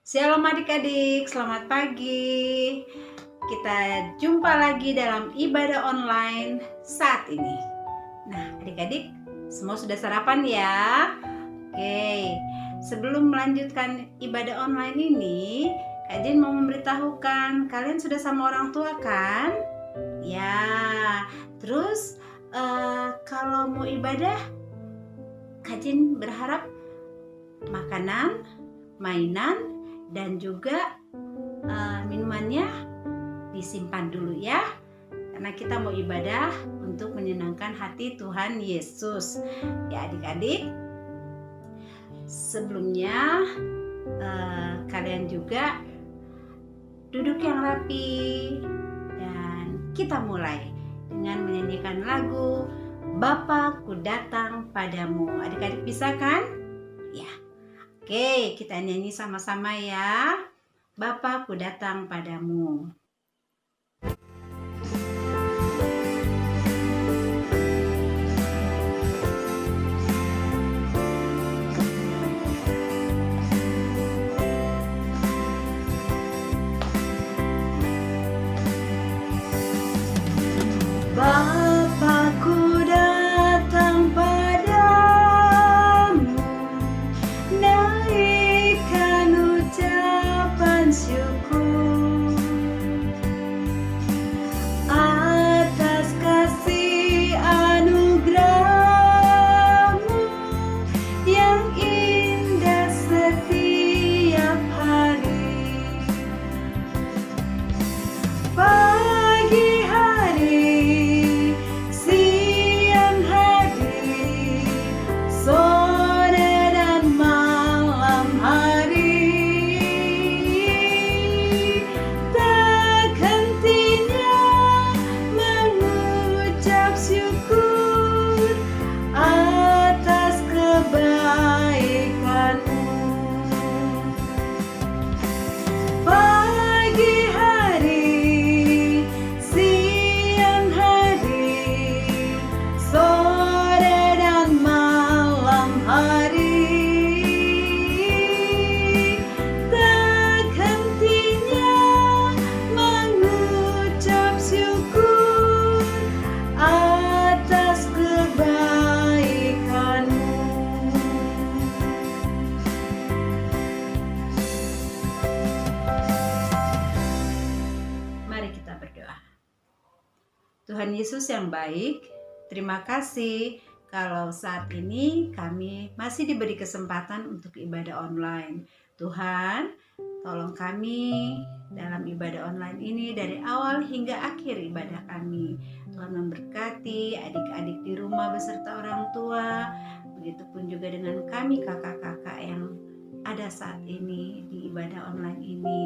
Shalom adik-adik, selamat pagi. Kita jumpa lagi dalam ibadah online saat ini. Nah, adik-adik, semua sudah sarapan ya? Oke, sebelum melanjutkan ibadah online ini, Kak Jen mau memberitahukan, kalian sudah sama orang tua kan? Ya, terus kalau mau ibadah, Kak Jen berharap makanan, mainan, dan juga minumannya disimpan dulu ya, karena kita mau ibadah untuk menyenangkan hati Tuhan Yesus ya adik-adik. Sebelumnya kalian juga duduk yang rapi dan kita mulai dengan menyanyikan lagu Bapa-Ku Datang Padamu. Adik-adik bisa kan? Ya. Oke, kita nyanyi sama-sama ya. Bapa-Ku datang padamu. Bapa-Ku datang padamu, naikkan ucapan syukur atas kasih anugerah-Mu yang indah setiap hari. Pagi hari, siang hari, sore dan malam hari, tak hentinya mengucap syukur atas kebaikan-Mu. Pagi hari, siang hari, sore dan malam hari, tak hentinya mengucap syukur atas kebaikan-Mu. Mari kita berdoa. Tuhan Yesus yang baik, terima kasih kalau saat ini kami masih diberi kesempatan untuk ibadah online. Tuhan, tolong kami dalam ibadah online ini dari awal hingga akhir ibadah kami. Tuhan memberkati adik-adik di rumah beserta orang tua, begitupun juga dengan kami kakak-kakak yang ada saat ini di ibadah online ini.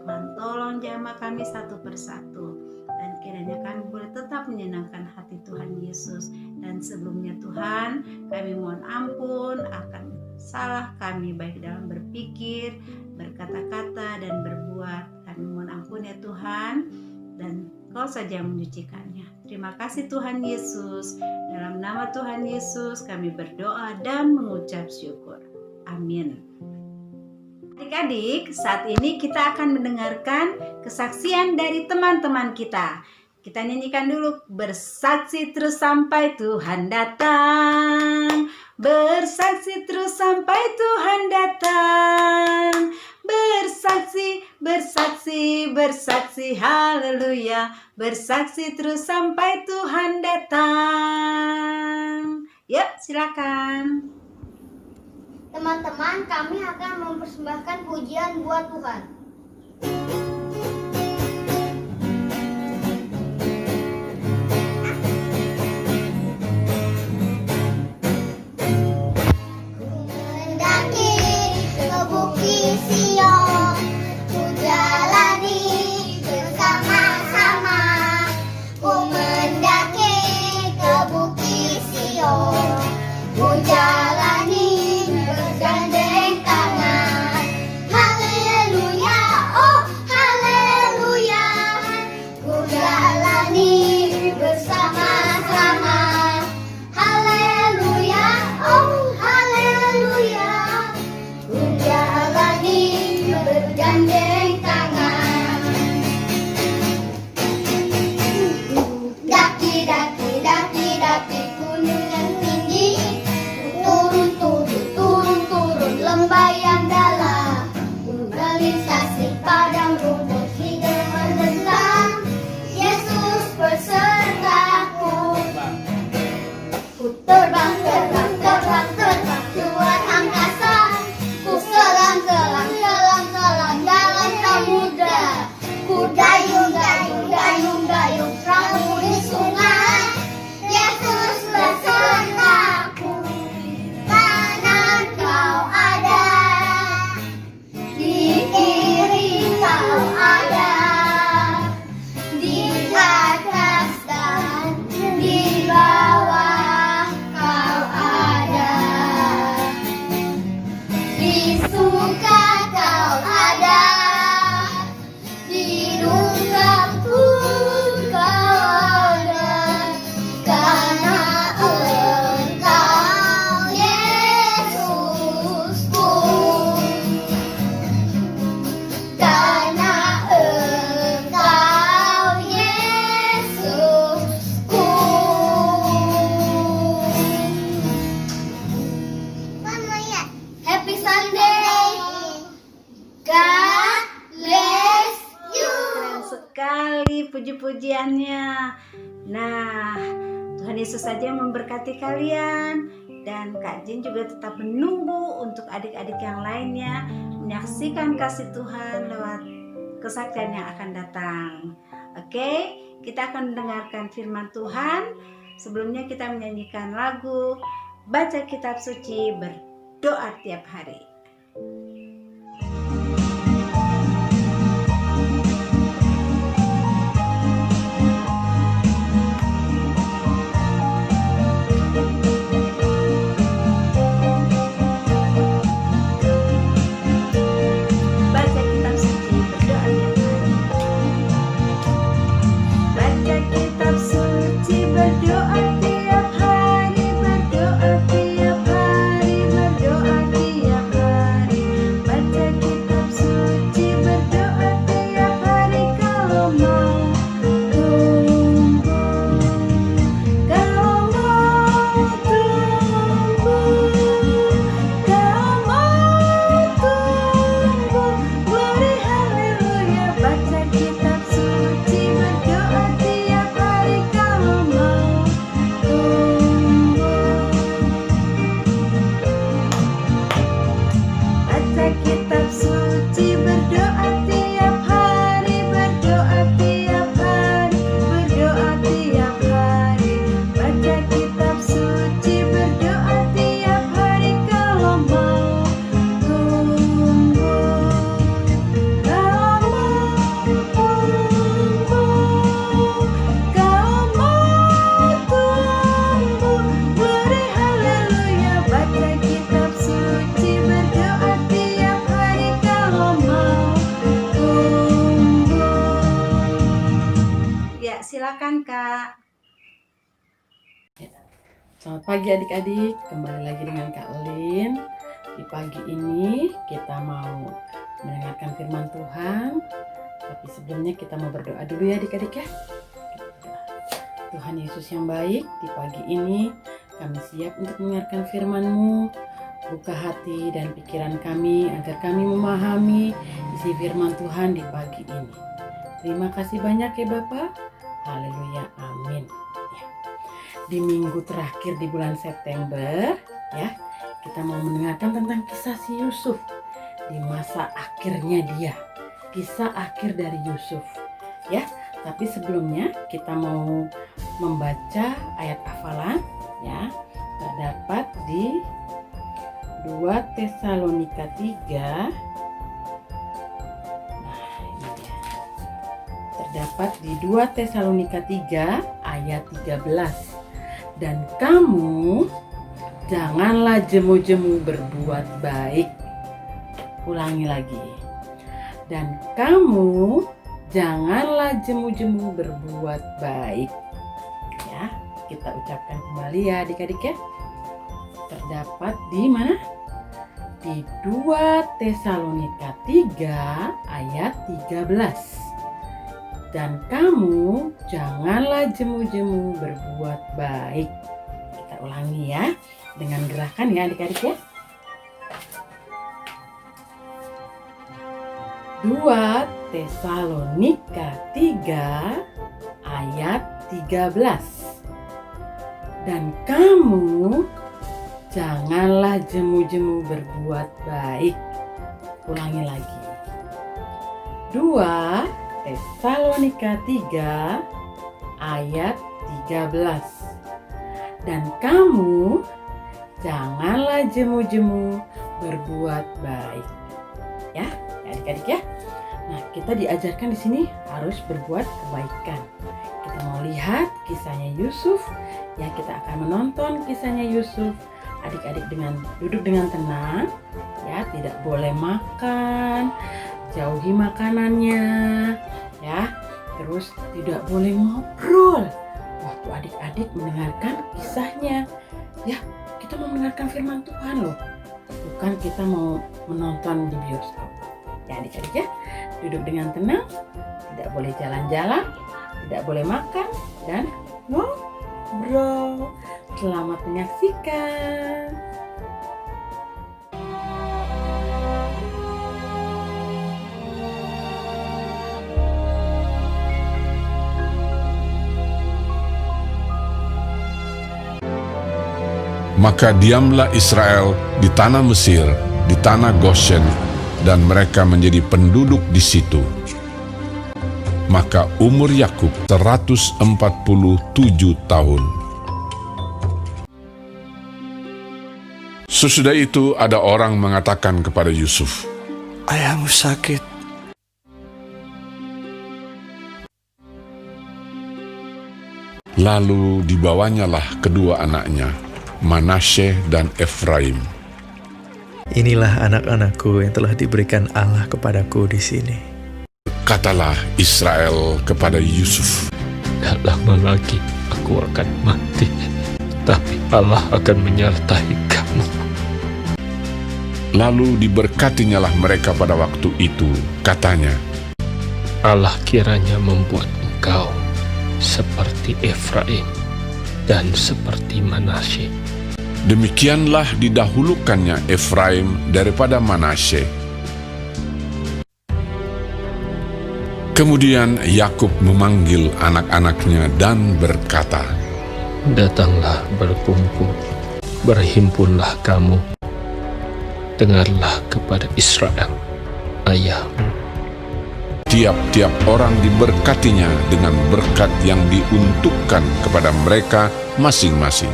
Tuhan tolong jamah kami satu persatu, dan kiranya kami boleh tetap menyenangkan hati Tuhan Yesus. Dan sebelumnya Tuhan, kami mohon ampun akan salah kami baik dalam berpikir, berkata-kata, dan berbuat. Kami mohon ampun ya Tuhan, dan Kau saja yang menyucikannya. Terima kasih Tuhan Yesus. Dalam nama Tuhan Yesus kami berdoa dan mengucap syukur. Amin. Adik-adik, saat ini kita akan mendengarkan kesaksian dari teman-teman kita. Kita nyanyikan dulu, bersaksi terus sampai Tuhan datang. Bersaksi terus sampai Tuhan datang. Bersaksi, bersaksi, bersaksi, haleluya. Bersaksi terus sampai Tuhan datang. Yuk, silakan. Teman-teman, kami akan mempersembahkan pujian buat Tuhan. Ku mendaki ke Bukit Sion, ku jalani bersama-sama. Ku mendaki ke Bukit Sion, ku jalani bergandeng tangan. Haleluya, gunung yang tinggi, turun, turun, turun, turun lembah yang dalam, melintasi padang rumput hingga menentang. Yesus besertaku. Ku terbang, terbang, terbang, terbang keluar angkasa. Ku selang, selang, selang, selang dalam samudra. Ku dayung, dayung, dayung, dayung perahu di sungai. Yesus besertaku. Kanan kau ada, di kiri kau ada, di atas dan di bawah kau ada, di suka kau ada, di duka pun kau ada, karena Engkau Yesusku, karena Engkau Yesusku. Mama ya. Happy Sunday. God bless you. Keren sekali puji-pujiannya. Nah, Tuhan Yesus saja yang memberkati kalian, dan Kak Jin juga tetap menunggu untuk adik-adik yang lainnya menyaksikan kasih Tuhan lewat kesaksian yang akan datang. Oke, kita akan mendengarkan firman Tuhan. Sebelumnya kita menyanyikan lagu Baca Kitab Suci, Berdoa Tiap Hari. Baca kitab suci, berdoa tiap hari. Baca kitab suci, berdoa tiap hari, berdoa tiap hari, berdoa tiap hari. Baca kitab suci, berdoa tiap hari. Kalau mau tunggu, kalau mau tunggu, kalau mau tunggu, glory haleluya. Baca kitab suci, berdoa tiap hari. Kalau mau tunggu, baca kitab suci, berdoa tiap hari, berdoa tiap hari, berdoa tiap hari. Baca kitab suci, berdoa tiap hari. Kalau mau tunggu, kalau mau tunggu, kalau mau tunggu, glory haleluya. Baca kitab suci, berdoa tiap hari. Kalau mau tunggu. Ya, silakan Kak. Selamat pagi adik-adik, kembali lagi dengan Kak Lin. Di pagi ini kita mau mendengarkan firman Tuhan. Tapi sebelumnya kita mau berdoa dulu ya adik-adik ya. Tuhan Yesus yang baik, di pagi ini kami siap untuk mendengarkan firman-Mu. Buka hati dan pikiran kami agar kami memahami isi firman Tuhan di pagi ini. Terima kasih banyak ya Bapak. Haleluya, amin. Ya. Di minggu terakhir di bulan September ya, kita mau mendengarkan tentang kisah si Yusuf di masa akhirnya dia, kisah akhir dari Yusuf ya. Tapi sebelumnya kita mau membaca ayat hafalan ya, terdapat di 2 Tesalonika 3. Nah, ini dia. Terdapat di 2 Tesalonika 3 ayat 13. Dan kamu janganlah jemu-jemu berbuat baik. Ulangi lagi. Dan kamu janganlah jemu-jemu berbuat baik. Ya, kita ucapkan kembali ya adik-adik ya. Terdapat di mana? Di 2 Tesalonika 3 ayat 13. Dan kamu janganlah jemu-jemu berbuat baik. Kita Kita ulangi ya, dengan gerakan ya adik-adik ya. 2 Tesalonika 3 ayat 13. Dan kamu janganlah jemu-jemu berbuat baik. Ulangi lagi. 2 Tesalonika 3 ayat 13. Dan kamu janganlah jemu-jemu berbuat baik. Ya, adik-adik ya. Nah, kita diajarkan di sini harus berbuat kebaikan. Kita mau lihat kisahnya Yusuf. Ya, kita akan menonton kisahnya Yusuf. Adik-adik duduk dengan tenang. Ya, tidak boleh makan, jauhi makanannya. Ya, terus tidak boleh ngobrol waktu adik-adik mendengarkan kisahnya. Ya, kita mau mendengarkan firman Tuhan loh. Bukan kita mau menonton di bioskop. Ya adik-adik ya, duduk dengan tenang, tidak boleh jalan-jalan, tidak boleh makan, dan ngobrol. Selamat menyaksikan. Maka diamlah Israel di tanah Mesir, di tanah Goshen, dan mereka menjadi penduduk di situ. Maka umur Yakub 147 tahun. Sesudah itu ada orang mengatakan kepada Yusuf, "Ayahmu sakit." Lalu dibawanyalah kedua anaknya, Manasye dan Efraim. Inilah anak-anakku yang telah diberikan Allah kepadaku di sini. Katalah Israel kepada Yusuf, "Tak lama lagi aku akan mati, tapi Allah akan menyertai kamu." Lalu diberkatinyalah mereka pada waktu itu. Katanya, Allah kiranya membuat engkau seperti Efraim dan seperti Manasye. demikianlah didahulukannya Efraim daripada Manasye. Kemudian Yakub memanggil anak-anaknya dan berkata, Datanglah berkumpul, berhimpunlah kamu, dengarlah kepada Israel, ayahmu. Tiap-tiap orang diberkatinya dengan berkat yang diuntukkan kepada mereka masing-masing.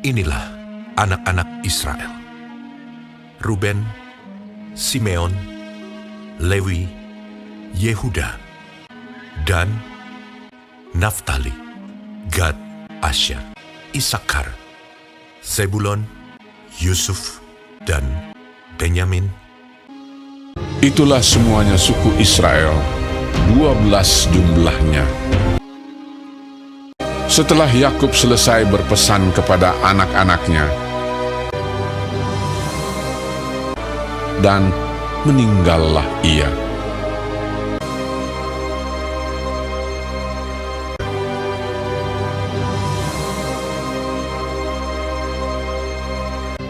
Inilah anak-anak Israel: Ruben, Simeon, Lewi, Yehuda, Dan, Naftali, Gad, Asher, Isakar, Zebulon, Yusuf, dan Benyamin. Itulah semuanya suku Israel, 12 jumlahnya. Setelah Yakub selesai berpesan kepada anak-anaknya, dan meninggallah ia.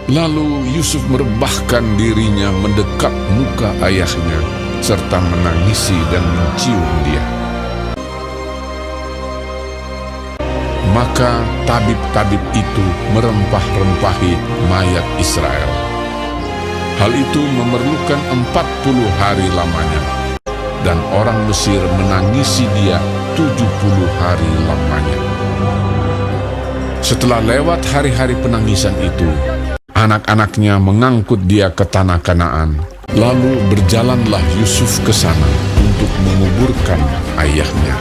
Lalu Yusuf merebahkan dirinya mendekat muka ayahnya, serta menangisi dan mencium dia. Maka tabib-tabib itu merempah-rempahi mayat Israel. Hal itu memerlukan 40 hari lamanya, dan orang Mesir menangisi dia 70 hari lamanya. Setelah lewat hari-hari penangisan itu, anak-anaknya mengangkut dia ke tanah Kanaan. Lalu berjalanlah Yusuf ke sana untuk menguburkan ayahnya.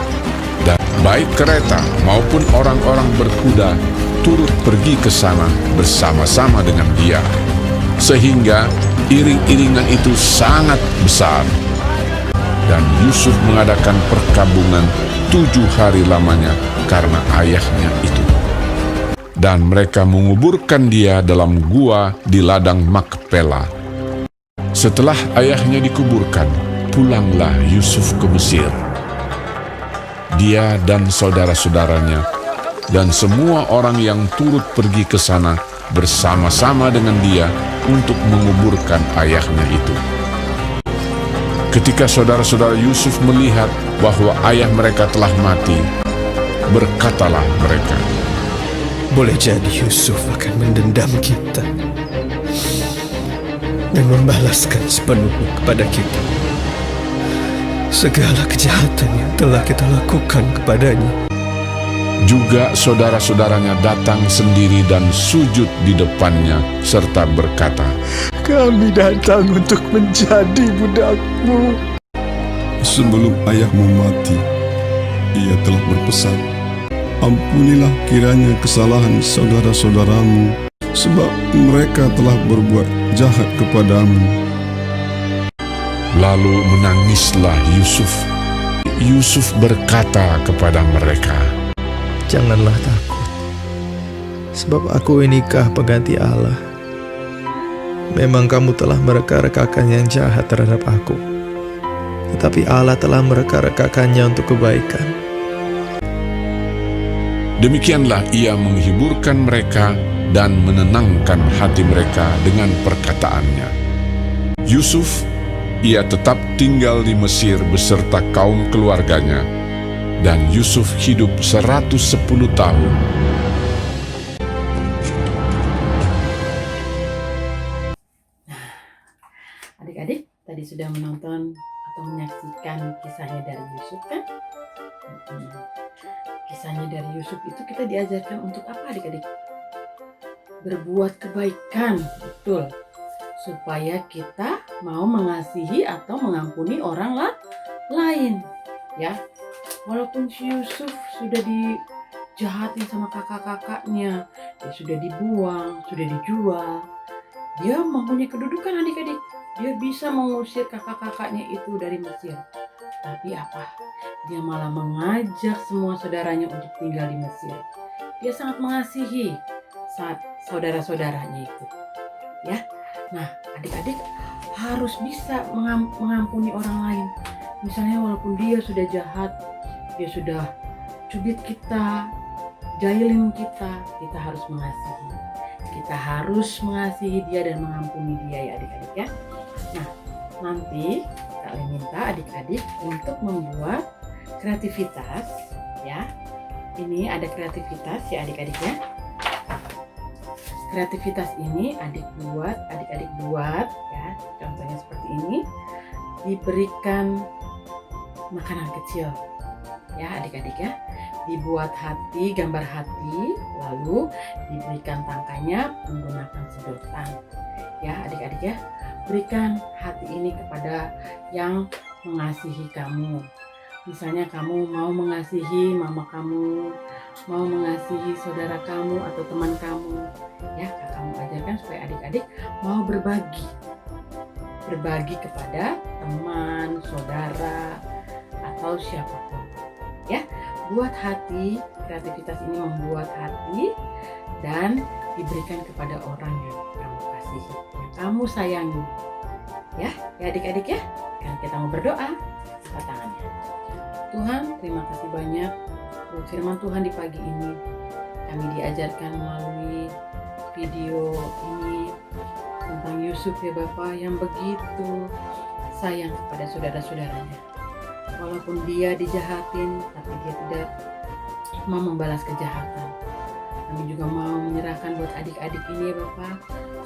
Dan baik kereta maupun orang-orang berkuda turut pergi ke sana bersama-sama dengan dia. Sehingga iring-iringan itu sangat besar. Dan Yusuf mengadakan perkabungan 7 hari lamanya karena ayahnya itu. Dan mereka menguburkan dia dalam gua di ladang Makpela. Setelah ayahnya dikuburkan, pulanglah Yusuf ke Mesir. Dia dan saudara-saudaranya dan semua orang yang turut pergi ke sana bersama-sama dengan dia untuk menguburkan ayahnya itu. Ketika saudara-saudara Yusuf melihat bahwa ayah mereka telah mati, berkatalah mereka, Boleh jadi Yusuf akan mendendam kita dan membalaskan sepenuhnya kepada kita segala kejahatan yang telah kita lakukan kepadanya. Juga saudara-saudaranya datang sendiri dan sujud di depannya serta berkata, Kami datang untuk menjadi budakmu. Sebelum ayahmu mati, ia telah berpesan, Ampunilah kiranya kesalahan saudara-saudaramu, sebab mereka telah berbuat jahat kepadamu. Lalu menangislah Yusuf. Yusuf berkata kepada mereka, Janganlah takut, sebab aku inikah pengganti Allah. Memang kamu telah mereka-rekakan yang jahat terhadap aku, tetapi Allah telah mereka-rekakannya untuk kebaikan. Demikianlah ia menghiburkan mereka dan menenangkan hati mereka dengan perkataannya. Yusuf, ia tetap tinggal di Mesir beserta kaum keluarganya, dan Yusuf hidup 110 tahun. Adik-adik tadi sudah menonton atau menyaksikan kisahnya dari Yusuf kan? Kisahnya dari Yusuf itu kita diajarkan untuk apa adik-adik? Berbuat kebaikan, betul. Supaya kita mau mengasihi atau mengampuni orang lain. Ya, walaupun si Yusuf sudah dijahatin sama kakak-kakaknya, dia sudah dibuang, sudah dijual, dia mempunyai kedudukan adik-adik. Dia bisa mengusir kakak-kakaknya itu dari Mesir. Tapi apa? Dia malah mengajak semua saudaranya untuk tinggal di Mesir. Dia sangat mengasihi saudara-saudaranya itu. Ya, nah adik-adik harus bisa mengampuni orang lain. Misalnya walaupun dia sudah jahat, dia sudah cubit kita, jahilin kita, kita harus mengasihi. Kita harus mengasihi dia dan mengampuni dia ya adik-adik ya. Nah, nanti Kak Le minta adik-adik untuk membuat kreativitas ya. Ini ada kreativitas ya adik-adik ya. Kreativitas ini adik-adik buat ya. Contohnya seperti ini. Diberikan makanan kecil ya adik-adik ya. Dibuat hati, gambar hati, lalu diberikan tangkanya menggunakan sedotan ya adik-adik ya. Berikan hati ini kepada yang mengasihi kamu. Misalnya kamu mau mengasihi mama kamu, mau mengasihi saudara kamu atau teman kamu. Ya, kamu ajarkan supaya adik-adik mau berbagi kepada teman, saudara, atau siapapun. Ya, buat hati, kreativitas ini membuat hati dan diberikan kepada orang yang kamu kasihi, yang kamu sayangi. Ya adik-adik ya. Sekarang kita mau berdoa. Angkat tangannya. Tuhan, terima kasih banyak buat firman Tuhan di pagi ini. Kami diajarkan melalui video ini tentang Yusuf ya Bapak yang begitu sayang kepada saudara-saudaranya. Walaupun dia dijahatin, tapi dia tidak mau membalas kejahatan. Kami juga mau menyerahkan buat adik-adik ini ya Bapak,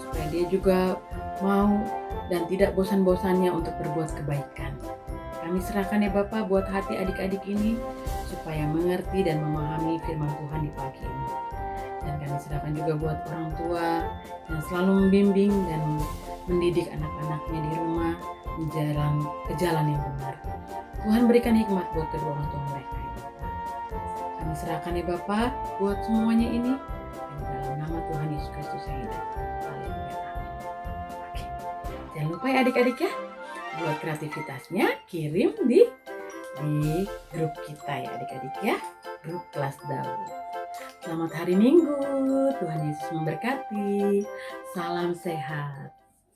supaya dia juga mau dan tidak bosan-bosannya untuk berbuat kebaikan. Kami serahkan ya Bapak buat hati adik-adik ini, supaya mengerti dan memahami firman Tuhan di pagi ini. Dan kami serahkan juga buat orang tua yang selalu membimbing dan mendidik anak-anaknya di rumah ke jalan yang benar. Tuhan berikan hikmat buat kedua orang tua mereka ya Bapak. Kami serahkan ya Bapak buat semuanya ini, dan dalam nama Tuhan Yesus Kristus yang hidup. Haleluya. Oke. Jangan lupa ya adik-adik ya, buat kreativitasnya kirim di grup kita ya adik-adik ya, grup kelas Daud. Selamat hari Minggu, Tuhan Yesus memberkati. Salam sehat.